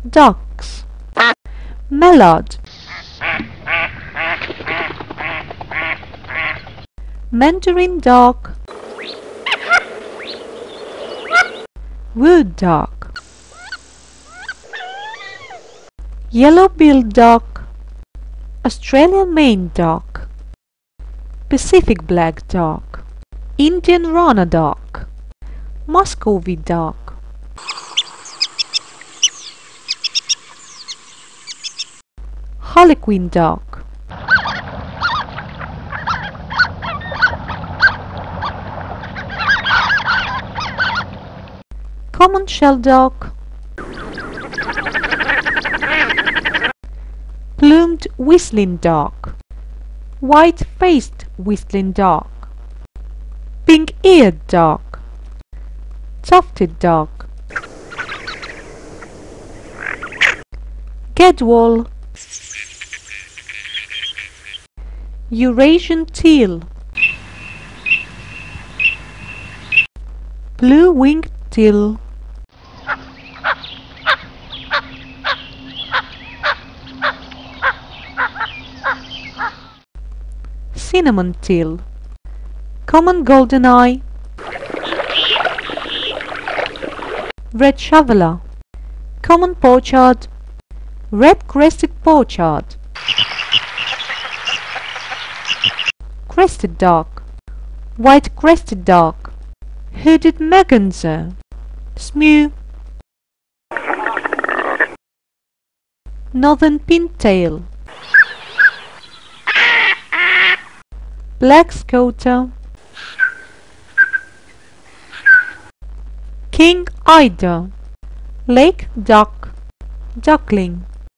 ducks. Mallard, mandarin duck, wood duck, yellow-billed duck, Australian Maine duck, Pacific black duck, Indian runner duck, Muscovy duck, Harlequin duck, common shell duck, plumed whistling duck, white-faced whistling duck, pink-eared duck, tufted duck, gadwall, Eurasian teal, blue-winged teal, cinnamon teal, common goldeneye, red shoveler, common pochard, red-crested pochard, crested duck, white-crested duck, hooded merganser, smew, northern pintail, black scoter, king eider, lake duck, duckling.